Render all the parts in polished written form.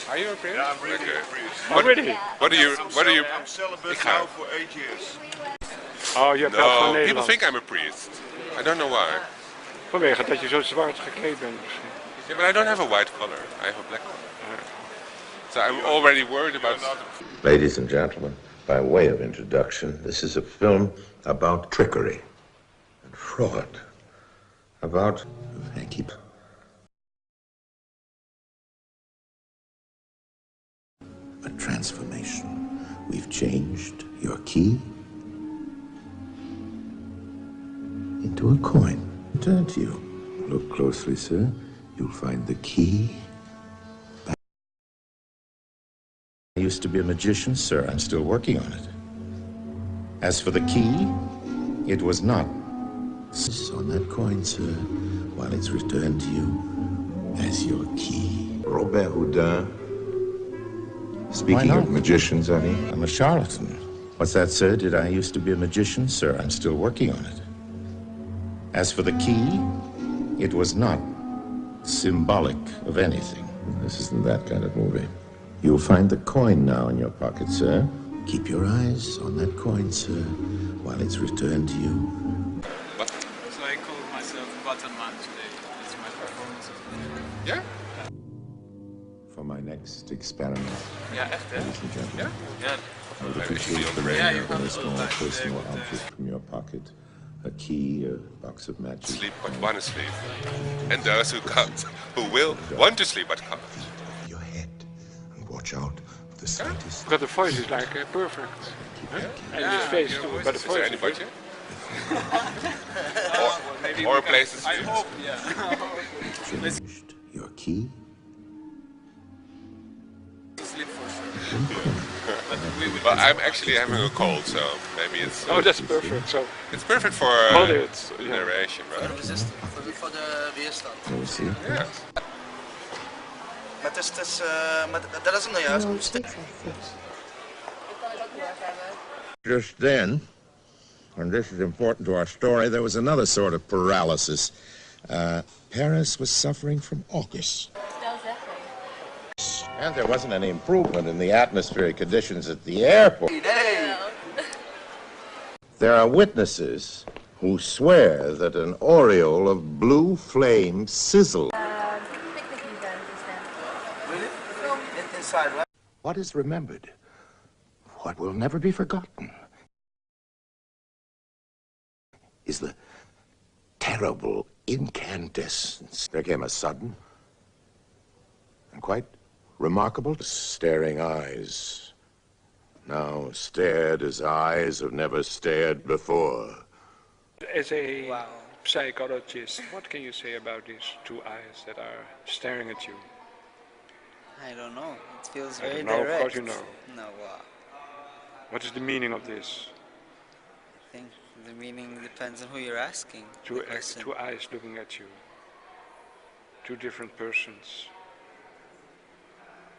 Are you a priest? Yeah, I'm really a priest. Already? What do you? I'm celibate now for 8 years. Oh, je hebt wel van Nederland. People think I'm a priest. I don't know why. Vanwege dat je zo zwart gekleed bent misschien. Yeah, but I don't have a white collar. I have a black collar. So I'm already worried about... Ladies and gentlemen, by way of introduction, this is a film about trickery and fraud. About... a transformation. We've changed your key into a coin. Turn to you. Look closely, sir. You'll find the key. I used to be a magician, sir. I'm still working on it. As for the key, it was not on that coin, sir, while it's returned to you as your key. Robert Houdin. Speaking of magicians, Eddie. I'm a charlatan. What's that, sir? Did I used to be a magician, sir? I'm still working on it. As for the key, it was not symbolic of anything. This isn't that kind of movie. You'll find the coin now in your pocket, sir. Keep your eyes on that coin, sir, while it's returned to you. What? So I called myself Buttonman today. It's my performance. Yeah? For my next experiment. Yeah, echt, hè? Ladies and gentlemen. Yeah. I would appreciate the Yeah, a small personal object from your pocket. A key, a box of matches. Sleep but want to sleep. And those who can't, who will want to sleep but can't. Your head and watch out for the slightest. But the voice is like perfect. And his face too, but the Is voice there is any budget? or places. I hope, yeah. Changed your key. Sleep for sure. Well, I'm actually having a cold, so maybe it's... Oh, that's perfect. So It's perfect for narration, right? Voor de weerstand. Let me see. Yeah. Maar dat is hem nou juist. Just then, and this is important to our story, there was another sort of paralysis. Paris was suffering from AUKUS. And there wasn't any improvement in the atmospheric conditions at the airport. There are witnesses who swear that an aureole of blue flame sizzled. What is remembered, what will never be forgotten, is the terrible incandescence. There came a sudden and quite remarkable staring eyes. Now stared as eyes have never stared before. as a psychologist, what can you say about these two eyes that are staring at you? I don't know. It feels I very don't know, direct. of course you know. No, What is the meaning of this? I think the meaning depends on who you're asking. Two eyes looking at you. Two different persons.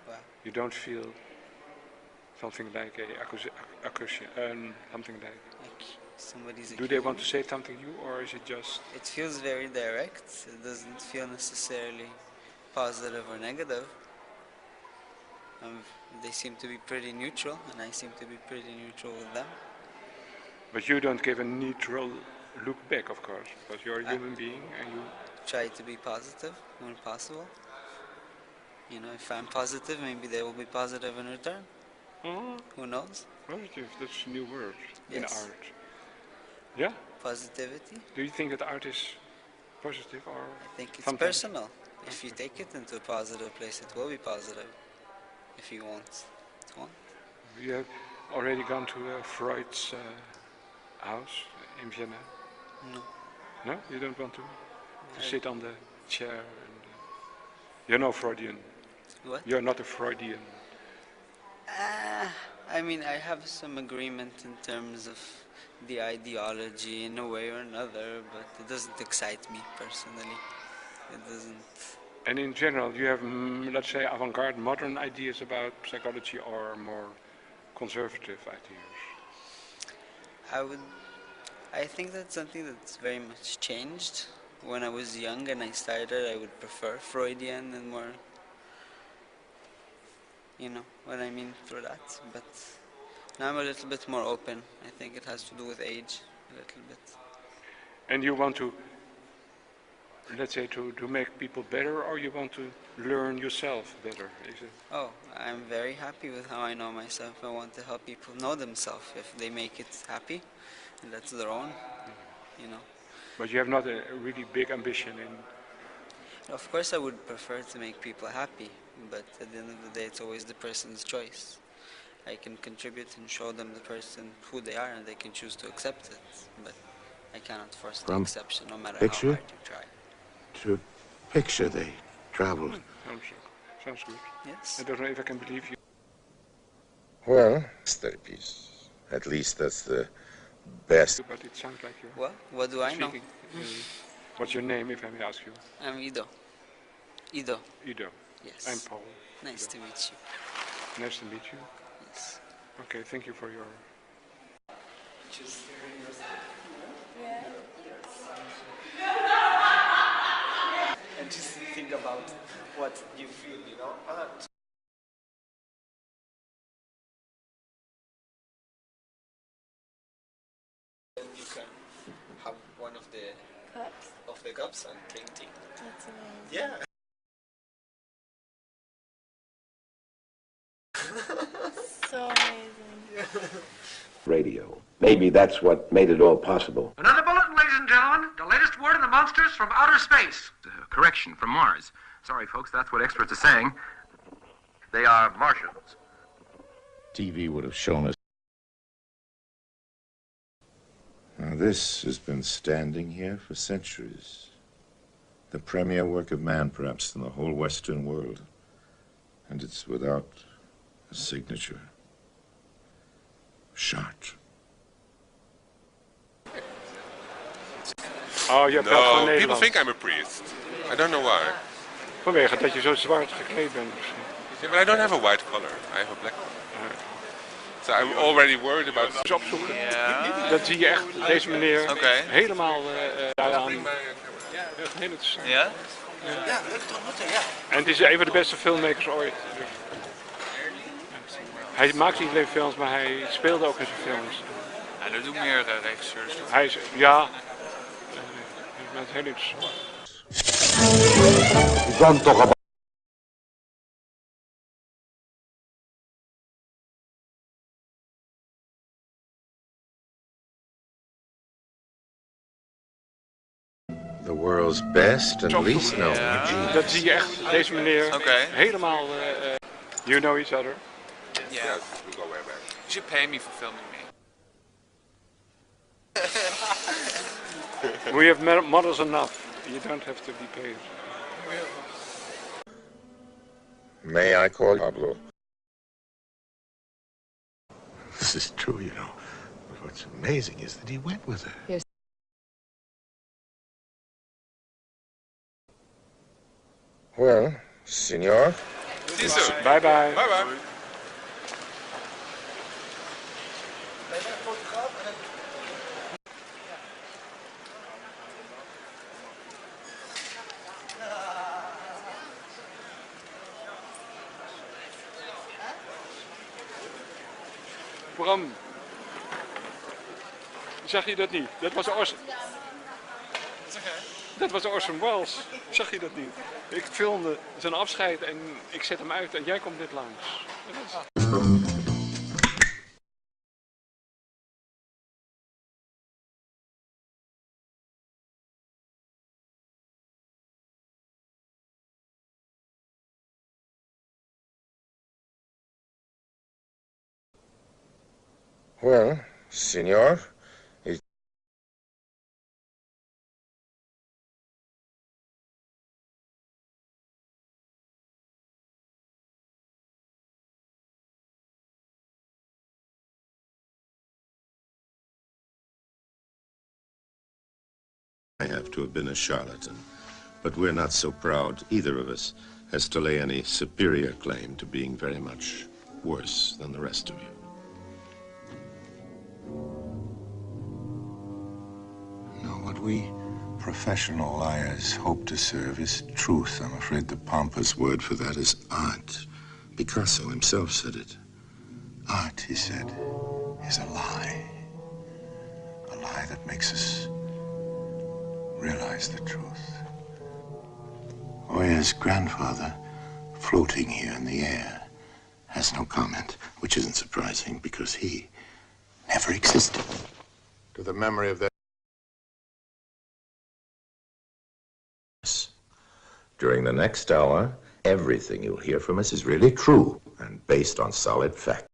Wow. You don't feel something like something like... Somebody's Do they want to say something to you, or is it just... It feels very direct. It doesn't feel necessarily positive or negative. They seem to be pretty neutral, and I seem to be pretty neutral with them. But you don't give a neutral look back, of course, because you're a human being and you... Try to be positive when possible. You know, if I'm positive, maybe they will be positive in return. Who knows? Positive, that's a new word in Yes. art. Yeah? Positivity. Do you think that art is positive or I think it's something? personal. If you take it into a positive place, it will be positive. If you want it won't. You have already gone to Freud's house in Vienna? No. No? You don't want to sit on the chair? And, you're no Freudian. What? You're not a Freudian. I mean, I have some agreement in terms of the ideology in a way or another, but it doesn't excite me personally. It doesn't. And in general, you have, let's say, avant-garde modern ideas about psychology or more conservative ideas? I think that's something that's very much changed. When I was young and I started, I would prefer Freudian and more You know what I mean through that. But now I'm a little bit more open. I think it has to do with age, a little bit. And you want to, let's say, to make people better, or you want to learn yourself better? Is it? Oh, I'm very happy with how I know myself. I want to help people know themselves. If they make it happy, and that's their own, you know. But you have not a really big ambition in. Of course, I would prefer to make people happy, but at the end of the day, it's always the person's choice. I can contribute and show them the person who they are, and they can choose to accept it. But I cannot force the exception, no matter how hard you try. To picture they traveled. Sounds good. Yes. I don't know if I can believe you. Well, therapies. At least that's the best. But it sounds like you're Well, what do I know? speaking. What's your name, if I may ask you? I'm Ido. Ido. Ido. Yes. I'm Paul. Nice to meet you. Nice to meet you. Yes. Okay, thank you for your. And just think about what you feel, you know? Then you can have one of the cups and drink tea. That's amazing. Yeah. So amazing. Radio. Maybe that's what made it all possible. Another bulletin, ladies and gentlemen. The latest word on the monsters from outer space. Correction, from Mars. Sorry, folks, that's what experts are saying. They are Martians. TV would have shown us. Now, this has been standing here for centuries. The premier work of man, perhaps, in the whole Western world. And it's without a signature. Shot. Oh, je praat gewoon No, people Nederlands. think I'm a priest. I don't know why. Vanwege dat je zo zwart gekleed bent misschien. Yeah, but I don't have a white collar. I have a black collar. So I'm already worried about. Dus opzoeken. Dat zie je echt, deze meneer, helemaal daaraan. Ja, echt heel interessant. Ja? Ja, leuk te ontmoeten, ja. En het is een van de beste filmmakers ooit. Hij maakt niet alleen films, maar hij speelde ook in zijn films. Ja, dat doen meer regisseurs. Hij is, ja, dat is heel interessant. Dan toch op. The world's best and least known. Dat zie je echt, deze meneer, helemaal, you know each other. Yeah, we go way back. You should pay me for filming me. We have models enough. You don't have to be paid. May I call you Pablo? This is true, you know. But what's amazing is that he went with her. Yes. Well, senor. Bye bye. Bye bye. Bram, zag je dat niet? Dat was Orson. Dat was Orson Welles. Zag je dat niet? Ik filmde zijn afscheid en ik zet hem uit en jij komt dit langs. Well, senor. I have to have been a charlatan, but we're not so proud, either of us, as to lay any superior claim to being very much worse than the rest of you. No, what we professional liars hope to serve is truth. I'm afraid the pompous word for that is art. Picasso himself said it. Art, he said, is a lie. A lie that makes us realize the truth. Oya's grandfather, floating here in the air, has no comment, which isn't surprising because he never existed. To the memory of that. During the next hour, everything you'll hear from us is really true and based on solid facts.